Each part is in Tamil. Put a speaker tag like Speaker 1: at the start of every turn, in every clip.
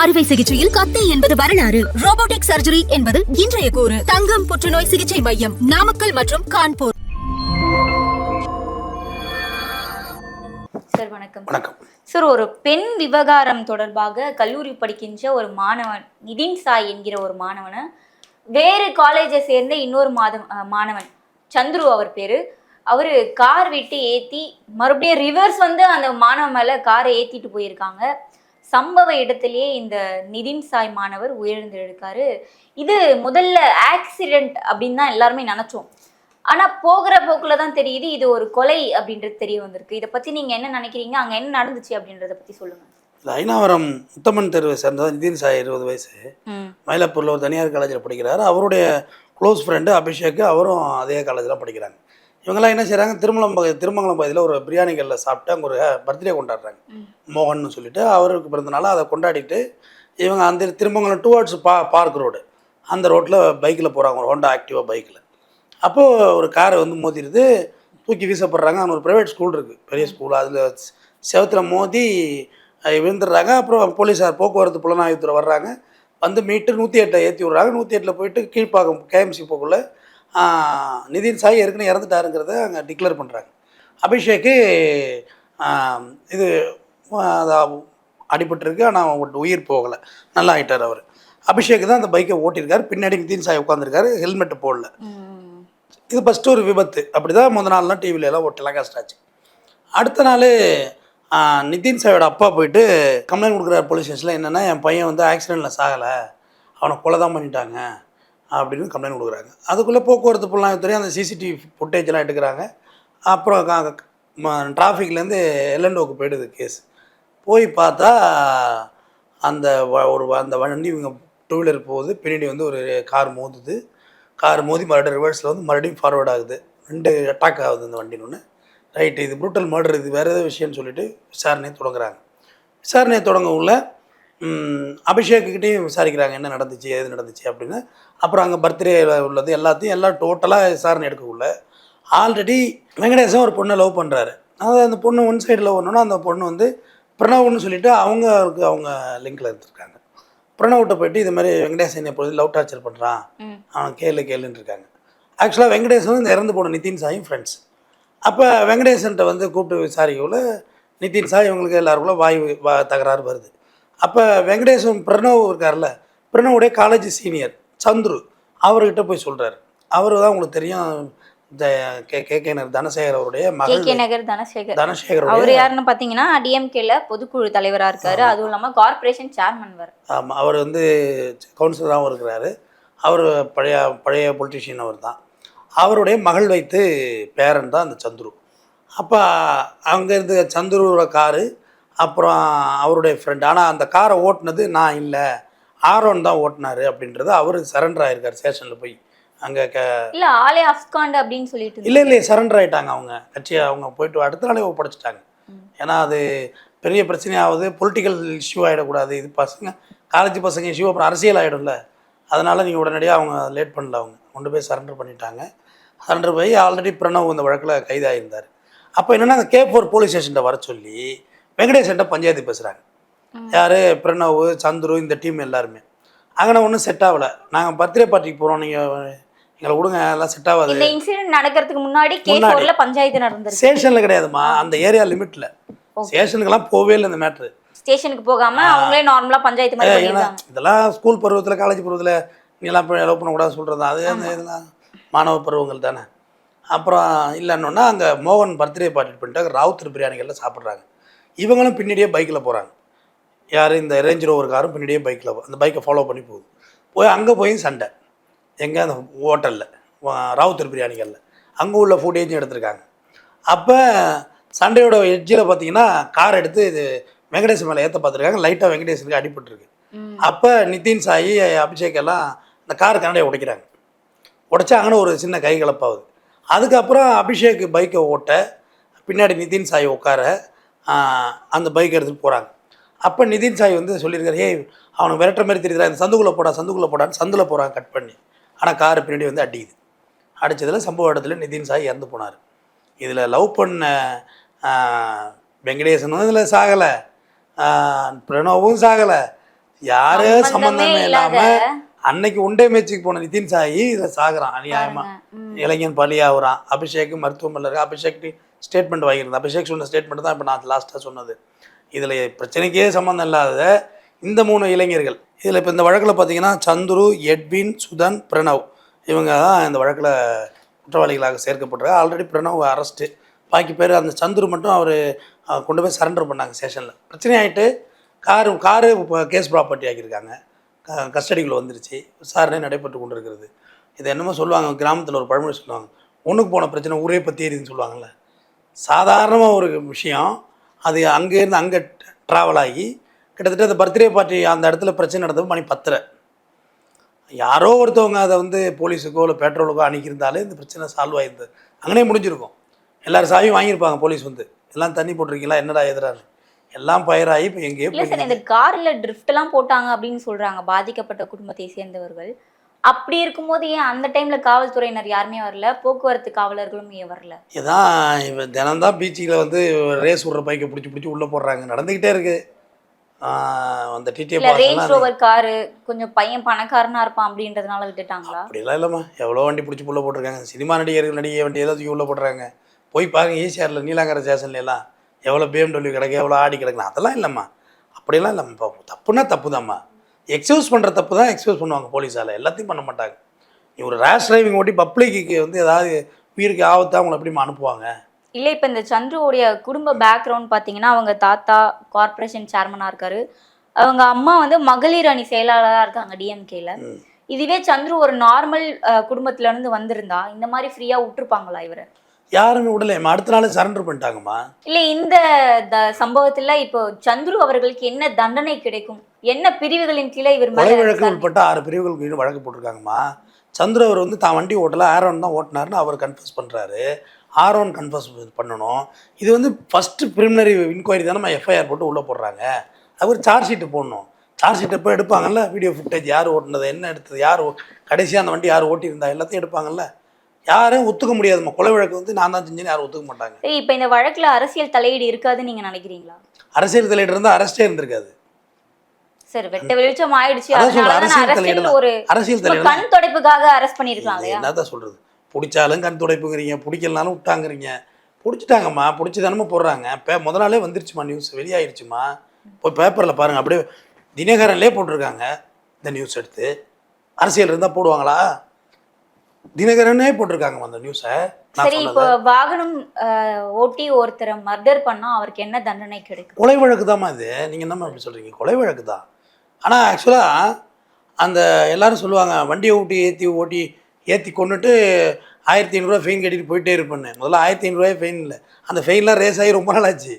Speaker 1: அறுவை சிகிச்சையில் கத்தி என்பது வரலாறு, ரோபோட்டிக் சர்ஜரி என்பது இன்றைய கூறு. தங்கம் புற்றுநோய் சிகிச்சை மையம், நாமக்கல் மற்றும் கான்பூர்.
Speaker 2: சார் வணக்கம். வணக்கம் சார். ஒரு பெண் விவகாரம் தொடர்பாக கல்லூரி படிக்கின்ற ஒரு மாணவன் நிதின் சாய் என்கிற ஒரு மாணவனை வேறு காலேஜை சேர்ந்த இன்னொரு மாணவன் சந்துரு அவர் பேரு, அவரு கார் விட்டு ஏற்றி மறுபடியும் ரிவர்ஸ் வந்து அந்த மாணவன் மேலே காரை ஏற்றிட்டு போயிருக்காங்க. சம்பவ இடத்திலேயே இந்த நிதின் சாய் மாணவர் உயிரிழந்திருக்காரு. இது முதல்ல ஆக்சிடென்ட் அப்படின்னு தான் எல்லாருமே நினைச்சோம். ஆனால் போகிற போக்கில் தான் தெரியுது இது ஒரு கொலை அப்படின்றது தெரிய வந்திருக்கு. இதை பற்றி நீங்கள் என்ன நினைக்கிறீங்க? அங்கே என்ன நடந்துச்சு அப்படின்றத பற்றி சொல்லுங்கள்.
Speaker 3: ஐநாவரம் முத்தம்மன் தெருவை சேர்ந்தவர் நிதின் சாய், 20 வயசு, மயிலாப்பூரில் ஒரு தனியார் காலேஜில் படிக்கிறார். அவருடைய க்ளோஸ் ஃப்ரெண்டு அபிஷேக், அவரும் அதே காலேஜில் படிக்கிறாங்க. இவங்கெல்லாம் என்ன செய்கிறாங்க, திருமங்கலம் பகுதியில் ஒரு பிரியாணி கல்லில் சாப்பிட்டு அங்கே ஒரு பர்த்டே கொண்டாடுறாங்க. மோகன்னு சொல்லிட்டு அவருக்கு பிறந்தனால அதை கொண்டாடிட்டு இவங்க அந்த திருமங்கலம் டுவர்ட்ஸ் பார்க் ரோடு, அந்த ரோட்டில் பைக்கில் போகிறாங்க, ஒரு ஹோண்டா ஆக்டிவா பைக்கில். அப்போது ஒரு காரை வந்து மோதிடுது, தூக்கி வீசப்படுறாங்க. அங்கே ஒரு ப்ரைவேட் ஸ்கூல் இருக்குது, பெரிய ஸ்கூல், அதில் செவத்தில் மோதி விழுந்துடுறாங்க. அப்புறம் போலீஸார், போக்குவரத்து புலனாய்வுத்துறை வர்றாங்க, வந்து மீட்டு 108 ஏற்றி விட்றாங்க. 108 போயிட்டு கீழ்ப்பாக்கம் கேஎம்சி போக்குள்ள நிதின் சாய் ஏற்கனவே இறந்துட்டாருங்கிறத அங்கே டிக்ளேர் பண்ணுறாங்க. அபிஷேக்கு இது அடிபட்டிருக்கு, ஆனால் உயிர் போகலை, நல்லா ஆகிட்டார் அவர். அபிஷேக் தான் அந்த பைக்கை ஓட்டியிருக்காரு, பின்னாடி நிதின் சாய் உட்காந்துருக்காரு, ஹெல்மெட்டு போடல. இது ஃபஸ்ட்டு ஒரு விபத்து. அப்படி தான் முதல் நாள்லாம் டிவிலெலாம் ஒரு டெலிகாஸ்ட் ஆச்சு. அடுத்த நாள் நிதின் சாயோட அப்பா போயிட்டு கம்ப்ளைண்ட் கொடுக்குறாரு போலீஸ் ஸ்டேஷனில். என்னென்னா, என் பையன் வந்து ஆக்சிடெண்ட்டில் சாகலை, அவனை கொலை தான் பண்ணிட்டாங்க அப்படின்னு கம்ப்ளைண்ட் கொடுக்குறாங்க. அதுக்குள்ளே போக்குவரத்து புலனாய்வுத்துறை அந்த சிசிடிவி ஃபுட்டேஜெலாம் எடுக்கிறாங்க. அப்புறம் டிராஃபிக்லேருந்து எல்என்ஓக்கு போய்டுது கேஸ். போய் பார்த்தா அந்த அந்த வண்டி இவங்க டூ வீலர் போகுது, பின்னாடி வந்து ஒரு கார் மோதுது. கார் மோதி மறுபடியும் ரிவர்ஸில் வந்து மறுபடியும் ஃபார்வர்ட் ஆகுது. 2 அட்டாக் ஆகுது அந்த வண்டின்னு. ஒன்று ரைட்டு, இது ப்ரூட்டல் மர்டர், இது வேறு ஏதாவது விஷயம்னு சொல்லிட்டு விசாரணையை தொடங்குறாங்க. விசாரணையை தொடங்க உள்ள அபிஷேக்கிட்டையும் விசாரிக்கிறாங்க, என்ன நடந்துச்சு, எது நடந்துச்சு அப்படின்னு. அப்புறம் அங்கே பர்த்டே உள்ளது எல்லாம் டோட்டலாக விசாரணை எடுக்கக்குள்ள ஆல்ரெடி வெங்கடேசன் ஒரு பொண்ணை லவ் பண்ணுறாரு. அதாவது அந்த பொண்ணு ஒன் சைடு லவ் பண்ணோன்னா அந்த பொண்ணு வந்து பிரணவ்னு சொல்லிட்டு அவங்க லிங்கில் இருந்திருக்காங்க. பிரணவ்கிட்ட போயிட்டு இது மாதிரி வெங்கடேசன் எப்பொழுது லவ் டார்ச்சர் பண்ணுறான், அவன் கேளுன்னு இருக்காங்க. ஆக்சுவலாக வெங்கடேசன் இந்த இறந்து போன நிதின் சாயும் ஃப்ரெண்ட்ஸ். அப்போ வெங்கடேசன்கிட்ட வந்து கூப்பிட்டு விசாரிக்கக்குள்ள நிதின் சாய் இவங்களுக்கு எல்லாருக்குள்ள வாய் தகராறு வருது. அப்போ வெங்கடேசன் பிரணவ் இருக்கார்ல, பிரணவுடைய காலேஜ் சீனியர் சந்துரு, அவர்கிட்ட போய் சொல்கிறார். அவர் தான் உங்களுக்கு தெரியும், கே நகர் தனசேகர் அவருடைய மகள். தனசேகர்
Speaker 2: அவர் யாருன்னு பார்த்தீங்கன்னா டிஎம்கேல பொதுக்குழு தலைவராக இருக்காரு, அதுவும் இல்லாமல் கார்பரேஷன் சேர்மன் வர.
Speaker 3: ஆமாம், அவர் வந்து கவுன்சிலராகவும் இருக்கிறாரு. அவர் பழைய பொலிட்டிஷியன் அவர் தான். அவருடைய மகள் வைத்து பேரன் தான் அந்த சந்துரு. அப்போ அங்கேருந்து சந்துருவோட காரு, அப்புறம் அவருடைய ஃப்ரெண்ட். ஆனால் அந்த காரை ஓட்டினது நான் இல்லை, ஆரோன் தான் ஓட்டினார் அப்படின்றது அவர் சரண்டர் ஆகிருக்கார் ஸ்டேஷனில் போய். அங்கே
Speaker 2: இல்லை ஆலே அஃப்காண்ட் அப்படின்னு சொல்லிட்டு
Speaker 3: இல்லை சரண்டர் ஆகிட்டாங்க அவங்க கட்சியை. அவங்க போயிட்டு அடுத்த நாளே ஒப்படைச்சிட்டாங்க. ஏன்னா அது பெரிய பிரச்சனையாகுது, பொலிட்டிக்கல் இஷ்யூ ஆகிடக்கூடாது. இது பசங்க காலேஜ் பசங்க இஷ்யூ, அப்புறம் அரசியல் ஆகிடும்ல. அதனால் நீங்கள் உடனடியாக அவங்க லேட் பண்ணல, அவங்க கொண்டு போய் சரண்டர் பண்ணிட்டாங்க. சரண்டர் போய் ஆல்ரெடி பிரணவ் இந்த வழக்கில் கைதாகிருந்தார். அப்போ என்னென்னா, அந்த K4 போலீஸ் ஸ்டேஷன்கிட்ட வர சொல்லி வெங்கடேசன்ட்ட பஞ்சாயத்து பேசுகிறாங்க. யார், பிரணவ், சந்துரு, இந்த டீம் எல்லாருமே. அங்கே ஒன்றும் செட் ஆகலை. நாங்கள் பர்த்டே பார்ட்டிக்கு போகிறோம், நீங்கள் எங்களை விடுங்க, எல்லாம் செட் ஆகாது.
Speaker 2: இந்த இன்சிடென்ட் நடக்கிறதுக்கு முன்னாடி K4ல பஞ்சாயத்து நடந்துருக்கு.
Speaker 3: ஸ்டேஷனில் கிடையாதுமா, அந்த ஏரியா லிமிட்டில். ஸ்டேஷனுக்கெல்லாம் போவே இல்லை இந்த மேட்ரு.
Speaker 2: ஸ்டேஷனுக்கு போகாம அவங்களே நார்மலாக பஞ்சாயத்து மாதிரி பண்ணிருக்காங்க.
Speaker 3: இதெல்லாம் ஸ்கூல் பருவத்தில், காலேஜ் பருவத்தில் நீங்களாம் லவ் பண்ணக்கூடாது சொல்கிறது தான். அது அந்த இதெல்லாம் மாணவ பருவங்கள் தானே. அப்புறம் இல்லைன்னா அங்கே மோகன் பர்த்டே பார்ட்டி பண்ணிட்டு ராவுத்தர் பிரியாணிகளில் சாப்பிட்றாங்க. இவங்களும் பின்னாடியே பைக்கில் போகிறாங்க. யார், இந்த ரேஞ்ச் ரோவர் காரும் பின்னாடியே பைக்கில் அந்த பைக்கை ஃபாலோ பண்ணி போகுது. அங்கே போய் சண்டை, எங்கே அந்த ஹோட்டலில் ராவுத்தர் பிரியாணிகளில் அங்கே உள்ள ஃபுட்டேஜும் எடுத்திருக்காங்க. அப்போ சண்டையோட எட்ஜில் பார்த்தீங்கன்னா கார் எடுத்து இது வெங்கடேசன் மேலே ஏற்ற பார்த்துருக்காங்க. லைட்டாக வெங்கடேசனுக்கு அடிபட்டுருக்கு. அப்போ நிதின் சாய், அபிஷேக் எல்லாம் அந்த கார் கண்ணாடியை உடைக்கிறாங்க. உடைச்சா அங்கே ஒரு சின்ன கை கலப்பாகுது. அதுக்கப்புறம் அபிஷேக் பைக்கை ஓட்ட, பின்னாடி நிதின் சாய் உட்கார அந்த பைக்கை எடுத்துகிட்டு போகிறாங்க. அப்போ நிதின் சாய் வந்து சொல்லியிருக்காரு, ஏய் அவனுக்கு விரட்டுற மாதிரி தெரியுதுடா, இந்த சந்துக்குள்ளே போடான்னு சந்தில் போகிறாங்க கட் பண்ணி. ஆனால் காரு பின்னாடி வந்து அடிக்குது. அடித்ததில் சம்பவ இடத்துல நிதின் சாய் இறந்து போனார். இதில் லவ் பண்ண வெங்கடேசனும் இதில் சாகலை, பிரணவும் சாகலை, யாரே சம்பந்தமே இல்லாம
Speaker 2: இல்லாத
Speaker 3: அன்னைக்கு ஒன் டே மேட்சுக்கு போன நிதின் சாயி இதை சாகுறான் அநியாயமா. இளைஞன் பலியாகுறான். அபிஷேக் மருத்துவமனையில் இருக்கு. அபிஷேக் ஸ்டேட்மெண்ட் வாங்கியிருந்தேன். அபிஷேக் சொன்ன ஸ்டேட்மெண்ட் தான் இப்போ நான் லாஸ்ட்டாக சொன்னது. இதில் பிரச்சனைக்கே சம்மந்தம் இல்லாத இந்த 3 இளைஞர்கள் இதில் இப்போ இந்த வழக்கில் பார்த்தீங்கன்னா சந்துரு, எட்வின், சுதன், பிரணவ் இவங்க தான் இந்த வழக்கில் குற்றவாளிகளாக சேர்க்கப்பட்டிருக்காங்க. Already Pranav arrest. பாக்கி பேர் அந்த சந்துரு மட்டும் அவர் கொண்டு போய் சரண்டர் பண்ணாங்க ஸ்டேஷனில். பிரச்சனை ஆகிட்டு காரு இப்போ கேஸ் ப்ராப்பர்ட்டி ஆக்கியிருக்காங்க. கஸ்டடிக்குள்ளே வந்துருச்சு. விசாரணை நடைபெற்று கொண்டு இருக்கிறது. இது என்னமோ சொல்லுவாங்க, கிராமத்தில் ஒரு பழமொழி சொல்லுவாங்க, ஒன்றுக்கு போன பிரச்சனை ஊரே பற்றி எரியுதுன்னு சொல்லுவாங்கள்ல. சாதாரணமாக ஒரு விஷயம் அது அங்கேருந்து அங்கே ட்ராவல் ஆகி கிட்டத்தட்ட அந்த பர்த்டே பார்ட்டி அந்த இடத்துல பிரச்சனை நடந்தது மணி 10:30. யாரோ ஒருத்தவங்க அதை வந்து போலீஸுக்கோ இல்லை பெட்ரோலுக்கோ அனுப்பியிருந்தாலே இந்த பிரச்சனை சால்வ் ஆகிருந்தது. அங்கனே முடிஞ்சிருக்கும். எல்லோரும் சாவியும் வாங்கியிருப்பாங்க. போலீஸ் வந்து எல்லாம் தண்ணி போட்டிருக்கீங்களா என்னடா எதிராக எல்லாம் பயிராகி இப்போ எங்கேயோ
Speaker 2: இல்லை சார், இந்த கார்ல ட்ரிஃப்ட்லாம் போட்டாங்க அப்படின்னு சொல்றாங்க பாதிக்கப்பட்ட குடும்பத்தை சேர்ந்தவர்கள். அப்படி இருக்கும்போது ஏன் அந்த டைம்ல காவல்துறையினர் யாருமே வரல, போக்குவரத்து காவலர்களும் ஏன் வரல?
Speaker 3: இதான் இவன் தினம்தான் பீச்சில் வந்து ரேஸ் விடுற பைக்கை பிடிச்சி உள்ளே போடுறாங்க. நடந்துக்கிட்டே இருக்குது. அந்த
Speaker 2: இல்லை ரேஞ்ச் ரோவர் காரு கொஞ்சம் பையன் பணக்காரனா இருப்பான் அப்படின்றதுனால விட்டுட்டாங்களா?
Speaker 3: அப்படிலாம் இல்லைம்மா. எவ்வளோ வண்டி பிடிச்சி உள்ளே போட்டிருக்காங்க. சினிமா நடிகர்கள் நடிகை வண்டி ஏதாவது உள்ளே போடுறாங்க. போய் பாருங்க ஈசிஆரில் நீலாங்கரை ஸ்டேஷன்லாம் எவ்வளோ BMW கிடக்கு, எவ்வளோ ஆடி கிடக்குன்னு. அதெல்லாம் இல்லைம்மா. அப்படிலாம் இல்லைம்மா. தப்புனா தப்பு தான்ம்மா. எக்ஸ்கியூஸ் பண்ணுற தப்பு தான் எக்ஸ்கியூஸ் பண்ணுவாங்க போலீஸால். எல்லாத்தையும் பண்ண மாட்டாங்க. நீ ஒரு ரேஷ் டிரைவிங் ஓட்டி பப்ளிக்கு வந்து ஏதாவது உயிருக்கு ஆபத்தாக அவங்களை எப்படிமா அனுப்புவாங்க?
Speaker 2: இல்லை, இப்போ இந்த சந்துருவோடைய குடும்ப பேக்ரவுண்ட் பார்த்தீங்கன்னா அவங்க தாத்தா கார்பரேஷன் சேர்மனாக இருக்காரு. அவங்க அம்மா வந்து மகளிர் அணி செயலாளராக இருக்காங்க டிஎம்கேல. இதுவே சந்துரு ஒரு நார்மல் குடும்பத்திலேருந்து வந்திருந்தா இந்த மாதிரி ஃப்ரீயாக விட்டுருப்பாங்களா இவரை?
Speaker 3: யாருமே விடலையம்மா. அடுத்த நாள் சரண்டர் பண்ணிட்டாங்கம்மா.
Speaker 2: இல்லை, இந்த சம்பவத்தில் இப்போ சந்துரு அவர்களுக்கு என்ன தண்டனை கிடைக்கும்? என்ன பிரிவுகளின் கீழே இவர்
Speaker 3: கொலை வழக்கு உட்பட்ட 6 பிரிவுகள் கீழே வழக்கு போட்டிருக்காங்கம்மா. சந்துரு அவர் வந்து தான் வண்டி ஓட்டல, ஆரோன் தான் ஓட்டினார்னு அவர் கன்ஃபர்ஸ் பண்ணுறாரு. ஆரோன் கன்ஃபர்ஸ் பண்ணணும். இது வந்து ஃபஸ்ட்டு ப்ரிலிமினரி இன்கொயரி தானே எஃப்ஐஆர் போட்டு உள்ளே போடுறாங்க. அது ஒரு சார்ஜ் ஷீட்டு போடணும். சார்ஜ் ஷீட் எப்போ எடுப்பாங்கல்ல, வீடியோ ஃபுட்டேஜ் யார் ஓட்டினது, என்ன எடுத்தது, யார் கடைசியாக அந்த வண்டி யார் ஓட்டியிருந்தா எல்லாத்தையும் எடுப்பாங்கல்ல. யாரும் ஒத்துக்க முடியாதுமா. கொலை வழக்கு வந்து நான் தான் செஞ்சேன்னு யாரும் ஒத்துக்க மாட்டாங்க.
Speaker 2: சரி, இப்போ இந்த வழக்கில் அரசியல் தலையீடு இருக்காதுன்னு நீங்கள் நினைக்கிறீங்களா?
Speaker 3: அரசியல் தலையீடு இருந்தால் அரெஸ்டே இருந்திருக்காது.
Speaker 2: சரி, வெட்ட வெளிச்சம் ஆயிடுச்சு.
Speaker 3: அரசியல் தலையீடு
Speaker 2: கண் துடைப்புக்காக அரெஸ்ட் பண்ணிருக்காங்க.
Speaker 3: என்னதான் சொல்றது, பிடிச்சாலும் கண் துடைப்புங்கிறீங்க, பிடிக்கலனாலும் விட்டாங்கிறீங்க. பிடிச்சிட்டாங்கம்மா, பிடிச்சி தானே போடுறாங்க. இப்போ முத நாளே வந்துருச்சுமா, நியூஸ் வெளியாயிருச்சுமா. போய் பேப்பரில் பாருங்கள். அப்படியே தினகரன்லேயே போட்டிருக்காங்க இந்த நியூஸ் எடுத்து. அரசியல் இருந்தால் போடுவாங்களா? தினகரனே போட்டிருக்காங்கம்மா அந்த நியூஸை.
Speaker 2: சரி, இப்போ வாகனம் ஓட்டி ஒருத்தரை மர்டர் பண்ணா அவருக்கு என்ன தண்டனை கிடைக்கும்?
Speaker 3: கொலை வழக்கு தான்மா இது. நீங்கள் என்னம்மா அப்படி சொல்கிறீங்க? கொலை வழக்கு தான். ஆனால் ஆக்சுவலாக அந்த எல்லாரும் சொல்லுவாங்க வண்டியை ஓட்டி ஏற்றி கொண்டுட்டு 1500 ஃபைன் கட்டிட்டு போயிட்டே இருப்பேன்னு. முதல்ல 1500 ஃபைன் இல்லை, அந்த ஃபைன்லாம் ரேஸ் ஆகி ரொம்ப நாள் ஆச்சு.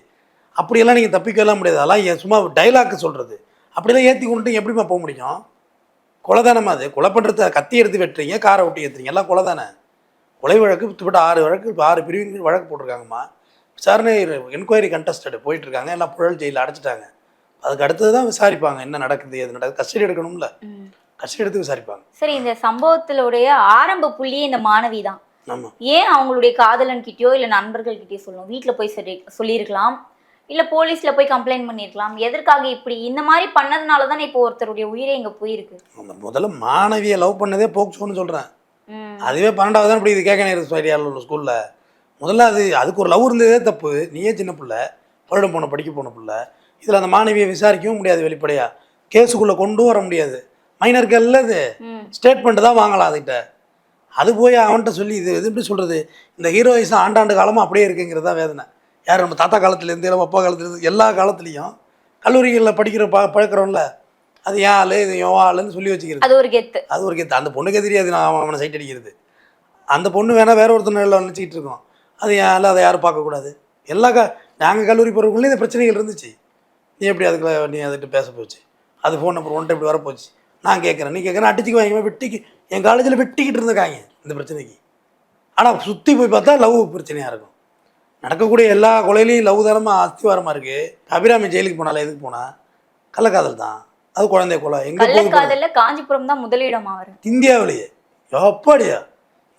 Speaker 3: அப்படியெல்லாம் நீங்கள் தப்பிக்கலாம் முடியாது. அதெல்லாம் சும்மா டைலாக்கு சொல்கிறது. அப்படிலாம் ஏற்றி கொண்டுட்டு எப்படிமா போக முடியும்? கொலை தானம்மா அது. கொலை பண்ணுறது கத்தி எடுத்து வெட்டுறீங்க, காரை ஓட்டி ஏற்றுறீங்க, எல்லாம் கொலை தானே. கொலை வழக்கு விட்டு 6 பிரிவின் வழக்கு போட்டிருக்காங்கம்மா. விசாரணை என்கொயரி கண்டஸ்டட் போயிட்டுருக்காங்க. எல்லாம் புழல் ஜெயிலில் அடைச்சிட்டாங்க. அதுக்கு அடுத்தது தான் விசாரிப்பாங்க என்ன நடக்குது, எது நடக்குது. கஸ்டடி எடுக்கணும்ல, கஸ்டடி எடுத்து விசாரிப்பாங்க.
Speaker 2: சரி, இந்த சம்பவத்திலுடைய ஆரம்ப புள்ளியே இந்த மாணவி தான்.
Speaker 3: ஆமாம்.
Speaker 2: ஏன் அவங்களுடைய காதலன் கிட்டயோ இல்லை நண்பர்கள் கிட்டயோ சொல்லணும்? வீட்டில் போய் சொல்லியிருக்கலாம், இல்லை போலீஸில் போய் கம்ப்ளைண்ட் பண்ணியிருக்கலாம். எதற்காக இப்படி இந்த மாதிரி பண்ணதுனால தானே இப்போ ஒருத்தருடைய உயிரே இங்கே போயிருக்கு.
Speaker 3: அந்த முதல்ல மாணவியை லவ் பண்ணதே போக்சோன்னு சொல்கிறேன். அதுவே 12வது தான் இப்படி இது கேட்க நேரம் சரியான ஸ்கூலில். முதல்ல அதுக்கு ஒரு லவ் இருந்ததே தப்பு. நீயே சின்ன பிள்ளை, பள்ளிடம் படிக்க போன பிள்ளை. இதில் அந்த மாணவியை விசாரிக்கவும் முடியாது, வெளிப்படையாக கேஸுக்குள்ளே கொண்டும் வர முடியாது. மைனர்கள் இது ஸ்டேட்மெண்ட் தான் வாங்கலாம் அதுக்கிட்ட. அது போய் அவன்கிட்ட சொல்லி இது எப்படி சொல்கிறது, இந்த ஹீரோயிஸும் ஆண்டாண்டு காலமாக அப்படியே இருக்குங்கிறது தான் வேதனை. யார் நம்ம தாத்தா காலத்துலேருந்து நம்ம அப்பா காலத்துலேருந்து எல்லா காலத்துலேயும் கல்லூரிகளில் படிக்கிற பழக்கிறோம்ல, அது ஏன் ஆளு இது என் ஆளுன்னு சொல்லி வச்சுக்கிறது.
Speaker 2: அது ஒரு கெத்து.
Speaker 3: அந்த பொண்ணுக்கே தெரியாது நான் அவனை சைட் அடிக்கிறது. அந்த பொண்ணு வேணால் வேற ஒருத்தர் நினச்சிக்கிட்டு இருக்கோம். அது ஏன் ஆளு, அதை யாரும் பார்க்கக்கூடாது. நாங்கள் கல்லூரி போகிறவங்களே இந்த பிரச்சனைகள் இருந்துச்சு. நீ எப்படி நீ அதுக்கிட்ட பேச போச்சு, அது ஃபோன் நம்பர் ஒன்றை இப்படி வரப்போச்சு. நான் கேட்குறேன், நீ கேட்குறேன், அடிச்சுக்கு வாங்கி வெட்டிக்கு என் காலேஜில் வெட்டிக்கிட்டு இருந்திருக்காங்க இந்த பிரச்சனைக்கு. ஆனால் சுற்றி போய் பார்த்தா லவ் பிரச்சனையாக இருக்கும். நடக்கக்கூடிய எல்லா கொலையிலையும் லவ் தானமாக அஸ்திவாரமாக இருக்குது. அபிராமி ஜெயிலுக்கு போனால எதுக்கு போனால்? கள்ளக்காதல் தான். அது குழந்தை கொலை.
Speaker 2: எங்கே காஞ்சிபுரம் தான் முதலிடம் ஆகும்
Speaker 3: இந்தியாவிலேயே. எப்படியா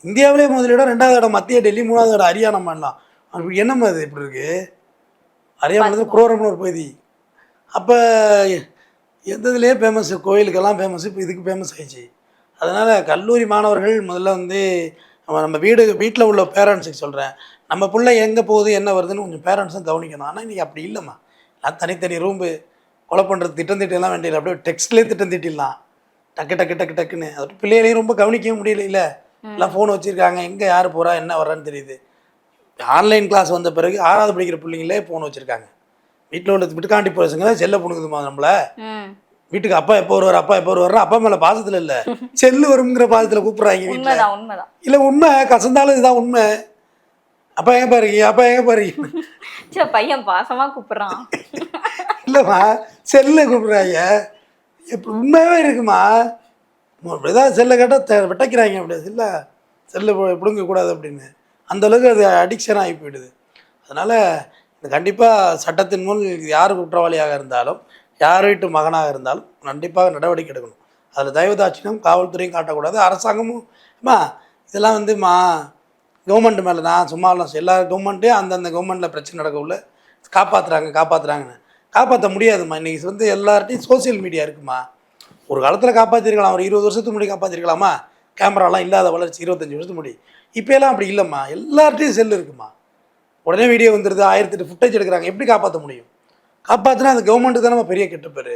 Speaker 3: இந்தியாவிலேயே முதலிடம், 2வது இடம் மத்திய டெல்லி, 3வது இடம் ஹரியானா மாநிலம். அப்படி என்னம்மா அது இப்படி இருக்குது? ஹரியானா குரோரம்னு ஒரு பகுதி. அப்போ எந்ததுலேயே ஃபேமஸ், கோயிலுக்கெல்லாம் ஃபேமஸ், இப்போ இதுக்கு ஃபேமஸ் ஆயிடுச்சு. அதனால் கல்லூரி மாணவர்கள் முதல்ல வந்து நம்ம வீட்டில் உள்ள பேரண்ட்ஸுக்கு சொல்கிறேன், நம்ம பிள்ளை எங்கே போகுது என்ன வருதுன்னு கொஞ்சம் பேரண்ட்ஸும் கவனிக்கணும். ஆனால் இன்றைக்கி அப்படி இல்லைம்மா. நான் தனித்தனி ரூம்பு கொலை பண்ணுறது திட்டம் திட்டலாம் வேண்டியது, அப்படியே டெக்ஸ்ட்லேயே திட்டம் திட்டிடலாம், டக்குன்னு. அது பிள்ளைகளையும் ரொம்ப கவனிக்கவும் முடியல. இல்லை எல்லாம் ஃபோன் வச்சுருக்காங்க, எங்கே யார் போகிறா என்ன வர்றான்னு தெரியுது. ஆன்லைன் கிளாஸ் வந்த பிறகு 6வது படிக்கிற பிள்ளைங்களே ஃபோன் வச்சுருக்காங்க. வீட்டில் உள்ள விட்டுக்காண்டி போகிறதுங்க செல்லை புணுங்குதுமா நம்மளை. வீட்டுக்கு அப்பா எப்போ வருவார், அப்பா எப்போ வருவார், அப்பா மேலே பாசத்தில் இல்லை, செல்லு வருங்கிற பாசத்தில் கூப்பிட்றாங்க வீட்டில். இல்லை உண்மை, கசந்தாலும் இதுதான் உண்மை. அப்பா எங்கே பாருங்க, அப்பா எங்கே பாருங்க,
Speaker 2: பையன் பாசமா கூப்பிடுறான்.
Speaker 3: இல்லைம்மா செல்லை கூப்பிட்றாங்க. இப்போ உண்மையாகவே இருக்குமா, ஏதாவது செல்லை கேட்டால் விட்டைக்கிறாங்க. அப்படி இல்லை செல்லை பிடுங்கக்கூடாது அப்படின்னு, அந்தளவுக்கு அது அடிக்ஷன் ஆகி போயிடுது. அதனால் இது கண்டிப்பாக சட்டத்தின் முன் யார் குற்றவாளியாக இருந்தாலும், யார் வீட்டு மகனாக இருந்தாலும் கண்டிப்பாக நடவடிக்கை எடுக்கணும். அதில் தயவுதாட்சியம் காவல்துறையும் காட்டக்கூடாது, அரசாங்கமும். இதெல்லாம் வந்துமா கவர்மெண்ட் மேலே நான் சும்மாலாம் எல்லா கவர்மெண்ட்டையும் அந்தந்த கவர்மெண்ட்டில் பிரச்சனை நடக்கவுள்ள காப்பாற்றுறாங்கன்னு காப்பாற்ற முடியாதுமா. இன்றைக்கி வந்து எல்லார்ட்டையும் சோசியல் மீடியா இருக்குமா. ஒரு காலத்தில் காப்பாற்றிருக்கலாம், ஒரு 20 வருஷத்துக்கு முன்னாடி காப்பாற்றிருக்கலாமா, கேமராலாம் இல்லாத வளர்ச்சி 25 வருஷத்துக்கு முன்னாடி. இப்போலாம் அப்படி இல்லைம்மா, எல்லார்ட்டையும் செல் இருக்குமா, உடனே வீடியோ வந்துடுது, 1008 ஃபுட்டேஜ் எடுக்கிறாங்க. எப்படி காப்பாற்ற முடியும்? காப்பாற்றினா அந்த கவர்மெண்ட்டு தான் நம்ம பெரிய கெட்ட பேர்.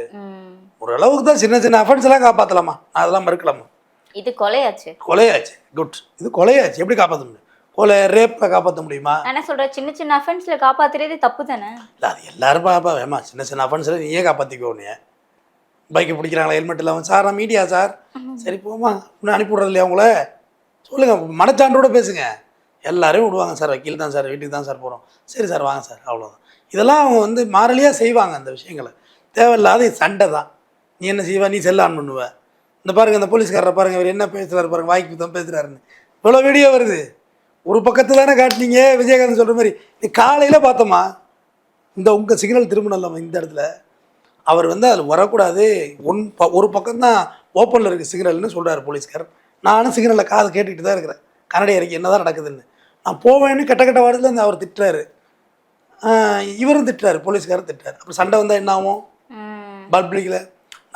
Speaker 3: ஓரளவுக்கு தான் சின்ன சின்ன அஃபென்ஸ் எல்லாம் காப்பாற்றலாமா, அதெல்லாம் மறுக்கலாமா.
Speaker 2: இது கொலையாச்சு,
Speaker 3: குட், இது கொலையாச்சு, எப்படி காப்பாற்ற முடியும்? கொலை ரேப்பை காப்பாற்ற முடியுமா?
Speaker 2: என்ன சொல்ற, சின்ன சின்ன அஃபென்ஸ்ல காப்பாத்துறதே தப்பு தானே.
Speaker 3: இல்லை அது எல்லாரும் பாப்பா வேமா, சின்ன சின்ன அஃபென்ஸில் நீயே காப்பாற்றிக்கோ. நீ பைக்கை பிடிக்கிறாங்களா ஹெல்மெட் இல்லாமல், சார் நான் மீடியா சார், சரி போமா இன்னும் அனுப்பி விட்றது இல்லையா உங்களை, சொல்லுங்கள் மனச்சான்றோட பேசுங்க. எல்லாரையும் விடுவாங்க, சார் வக்கீல் தான் சார், வீட்டுக்கு தான் சார் போகிறோம், சரி சார் வாங்க சார், அவ்வளோதான். இதெல்லாம் அவங்க வந்து மாறலியாக செய்வாங்க. அந்த விஷயங்களை தேவையில்லாத சண்டை தான். நீ என்ன செய்வா, நீ செல்ல ஆன் பண்ணுவ. இந்த பாருங்கள் இந்த போலீஸ்காரரை பாருங்கள், இவர் என்ன பேசுகிறாரு பாருங்கள், வாய்க்கு தான் பேசுகிறாருன்னு இவ்வளோ வீடியோ வருது. ஒரு பக்கத்தில் தானே காட்டினீங்க விஜயகாந்த் சொல்கிற மாதிரி. நீ காலையில் பார்த்தோமா, இந்த உங்கள் சிக்னல் திரும்பினல்லாமா இந்த இடத்துல அவர் வந்து அதில் வரக்கூடாது, ஒரு பக்கம்தான் ஓப்பனில் இருக்குது சிக்னல்னு சொல்கிறார் போலீஸ்கார். நானும் சிக்னலில் காதை கேட்டுக்கிட்டு தான் இருக்கிறேன், கன்னடி அறிக்கை என்ன தான் நடக்குதுன்னு. நான் போவேன்னு கெட்ட வாரத்தில் அந்த அவர் திட்டுறாரு, இவரும் திட்டுறாரு, போலீஸ்காரரும் திட்டுறாரு. அப்புறம் சண்டை வந்தால் என்ன ஆகும்? பப்ளிக்கில்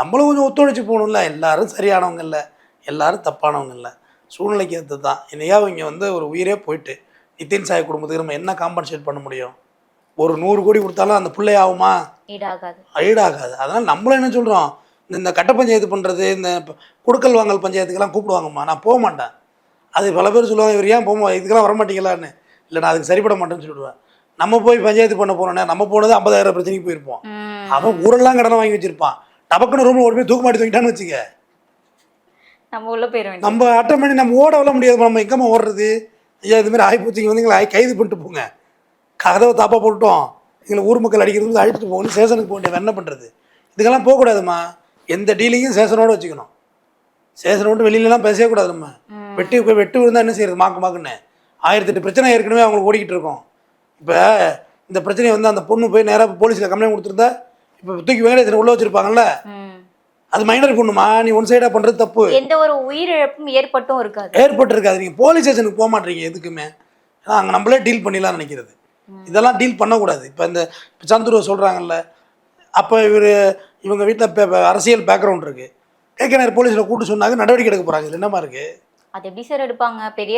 Speaker 3: நம்மளும் கொஞ்சம் ஒத்துழைச்சி போகணும்ல. எல்லாரும் சரியானவங்க இல்லை, எல்லாரும் தப்பானவங்க இல்லை, சூழ்நிலைக்கு ஏற்று தான். என்னையா இங்கே வந்து ஒரு உயிரே போயிட்டு நிதின் சாய் குடும்பத்துக்கு நம்ம என்ன காம்பன்சேட் பண்ண முடியும்? ஒரு 100 கோடி கொடுத்தாலும் அந்த பிள்ளை ஆகுமா? ஈடாகாது. அதனால் நம்மளும் என்ன சொல்கிறோம், இந்த கட்ட பஞ்சாயத்து பண்ணுறது, இந்த குடுக்கல் வாங்கல் பஞ்சாயத்துக்கெல்லாம் கூப்பிடுவாங்கம்மா, நான் போக மாட்டேன். அது பல பேர் சொல்லுவாங்க, இவர் ஏன் போக இதுக்கெல்லாம் வரமாட்டீங்களான்னு. இல்லை நான் அதுக்கு சரிப்பட மாட்டேன்னு சொல்லிடுவேன். நம்ம போய் பஞ்சாயத்து பண்ண போனோன்னே நம்ம போனது 50,000 பிரச்சனைக்கு போயிருப்போம். அவன் ஊரெல்லாம் கடனை வாங்கி வச்சிருப்பான், டபக்குன்னு ரூமில் ஓடி போய் தூக்கு மாட்டி தூக்கிட்டான்னு வச்சுக்க,
Speaker 2: நம்ம உள்ள போயிடுவேன். நம்ம
Speaker 3: அட்டன் பண்ணி நம்ம ஓட விட முடியாது. நம்ம எங்கம்மா ஓடுறது? ஐயா இதுமாதிரி ஆகிப்போச்சிங்க வந்து எங்களை கைது பண்ணிட்டு போங்க, கதவை தாப்பா போட்டோம், எங்களை ஊர் மக்கள் அடிக்கிறது அழைச்சிட்டு போகணும், ஸ்டேஷனுக்கு போக வேண்டிய என்ன பண்ணுறது? இதுக்கெல்லாம் போகக்கூடாதுமா. எந்த டீலிங்கும் ஸ்டேஷனோடு வச்சுக்கணும். ஸ்டேஷனை விட்டு வெளியிலலாம் பேசவே கூடாது. நம்ம வெட்டி விழுந்தால் என்ன செய்யறது? மாக்குன்னு 1008 பிரச்சனை ஏற்கனவே அவங்களுக்கு ஓடிக்கிட்டு இருக்கோம். இப்போ இந்த பிரச்சனையை வந்து அந்த பொண்ணு போய் நேராக போலீஸில் கம்ப்ளைண்ட் கொடுத்துருந்தா இப்போ தூக்கி வெங்கடேசனை உள்ள வச்சிருப்பாங்கல்ல, அது மைனர் பொண்ணுமா, நீ ஒன் சைடாக பண்ணுறது தப்பு.
Speaker 2: எந்த ஒரு உயிரிழப்பும்
Speaker 3: ஏற்பட்டிருக்காது. நீங்கள் போலீஸ் ஸ்டேஷனுக்கு போக மாட்டீங்க எதுக்குமே, ஏன்னா அங்கே நம்மளே டீல் பண்ணிடலாம்னு நினைக்கிறது. இதெல்லாம் டீல் பண்ணக்கூடாது. இப்போ இந்த சந்துருவை சொல்கிறாங்கல்ல, அப்போ இவங்க வீட்டில் அரசியல் பேக்ரவுண்ட் இருக்குது, கேட்க போலீஸில் கூட்டு சொன்னாங்க நடவடிக்கை எடுக்க போகிறாங்க. இது என்னமா இருக்குது?
Speaker 2: அது எப்படி சார் எடுப்பாங்க? பெரிய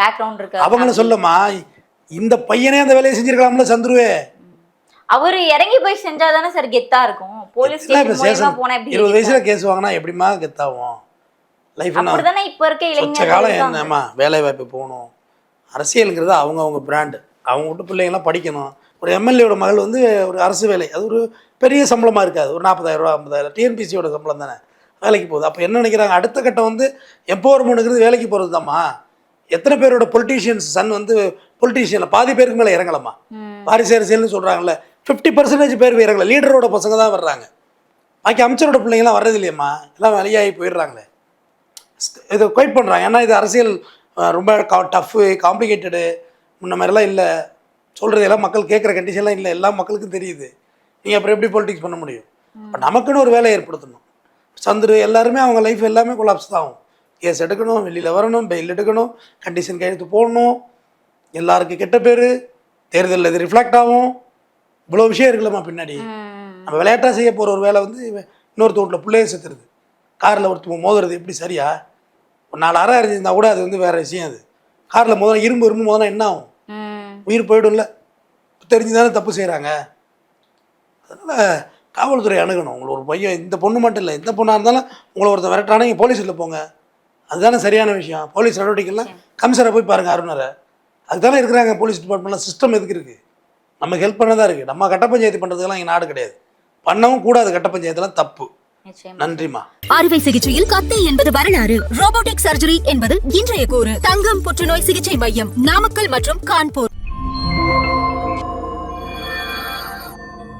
Speaker 2: பேக்ரவுண்ட் இருக்கு.
Speaker 3: அவங்கள சொல்லமா, இந்த பையனே அந்த வேலையை செஞ்சிருக்கலாம்ல சந்துருவே.
Speaker 2: அவரு இறங்கி போய் செஞ்சாதானே சார் கெத்தா இருக்கும். போலீஸ் ஸ்டேஷன் போனா
Speaker 3: 20 வயசுல கேஸ் வாங்கினா எப்படிமா கெத்தாவும்? லைஃப்
Speaker 2: அப்படிதானே இப்ப இருக்க இளைஞர்கள்
Speaker 3: காலம் என்னம்மா, வேலை வாய்ப்பு போகணும். அரசியலுங்கிறது அவங்க பிராண்டு, அவங்க விட்டு பிள்ளைங்களாம் படிக்கணும். ஒரு எம்எல்ஏவோட மகள் வந்து ஒரு அரசு வேலை, அது ஒரு பெரிய சம்பளமாக இருக்காது, ஒரு 40,000 ரூபா 50,000 டிஎன்பிசியோட சம்பளம் தானே, வேலைக்கு போகுது. அப்போ என்ன நினைக்கிறாங்க, அடுத்த கட்டம் வந்து எம்பவர்மெண்ட்டுங்கிறது வேலைக்கு போகிறது தாம்மா. எத்தனை பேரோட பொலிட்டீஷியன்ஸ் சன் வந்து பொலிட்டீஷியனில் பாதி பேருக்கு மேலே இறங்கலாமா? வாரிசு அரசியல்னு சொல்கிறாங்கல்ல, 50% பேர் இறங்கல, லீடரோட பசங்க தான் வர்றாங்க. பாக்கி அமைச்சரோட பிள்ளைங்களாம் வர்றது இல்லையம்மா, எல்லாம் வேலையாகி போயிடுறாங்களே. இதை குவைட் பண்ணுறாங்க. ஏன்னா இது அரசியல் ரொம்ப டஃப்பு, காம்ப்ளிகேட்டடு, முன்ன மாதிரிலாம் இல்லை. சொல்கிறது எல்லாம் மக்கள் கேட்குற கண்டிஷன்லாம் இல்லை, எல்லா மக்களுக்கும் தெரியுது. நீங்கள் அப்புறம் எப்படி பொலிட்டிக்ஸ் பண்ண முடியும்? இப்போ நமக்குன்னு ஒரு வேலை ஏற்படுத்தணும். சந்துரு எல்லாருமே அவங்க லைஃப் எல்லாமே கொலாப்ஸ் தான் ஆகும். கேஸ் எடுக்கணும், வெளியில் வரணும், பெயில் எடுக்கணும், கண்டிஷன் கையெழுத்து போடணும், எல்லாருக்கும் கெட்ட பேர், தேர்தலில் இது ரிஃப்ளெக்ட் ஆகும். இவ்வளோ விஷயம் இருக்குல்லம்மா பின்னாடி. நம்ம விளையாட்டாக செய்ய போகிற ஒரு வேலை வந்து இன்னொருத்த வீட்டில் பிள்ளைய செத்துருது, காரில் ஒருத்தர் மோதுறது எப்படி சரியா? ஒரு 4 அறை அறிஞ்சிருந்தா கூட அது வந்து வேறு விஷயம். அது காரில் மோதினா இரும்பு மோதினா என்ன ஆகும்? உயிர் போய்டும்ல. தெரிஞ்சு தானே தப்பு செய்கிறாங்க. அதனால் காவல்துறை அணுகணும். உங்களை ஒரு பையன், இந்த பொண்ணு மட்டும் இல்லை, எந்த பொண்ணாக இருந்தாலும் உங்களை ஒருத்தர் விரட்டானா நீங்கள் போலீஸில் போங்க. அதுதானே சரியான விஷயம். போலீஸ் நடவடிக்கைலாம் கமிஷனரை போய் பாருங்கள், அருணரை. அதுதானே இருக்கிறாங்க போலீஸ் டிபார்ட்மெண்ட்லாம். சிஸ்டம் எதுக்கு இருக்குது? நமக்கு ஹெல்ப் பண்ண தான் இருக்குது. நம்ம கட்ட பஞ்சாயத்து பண்ணுறதுக்கெல்லாம் இங்கே நாடு கிடையாது. பண்ணவும் கூடாது. கட்ட பஞ்சாயத்துலாம் தப்பு. நன்றிமா.
Speaker 1: அறுவை சிகிச்சையில் கத்தை என்பது வரலாறு, ரோபோட்டிக் சர்ஜரி என்பது இன்றைய கூறு. தங்கம் புற்றுநோய் சிகிச்சை மையம், நாமக்கல் மற்றும் கான்பூர்.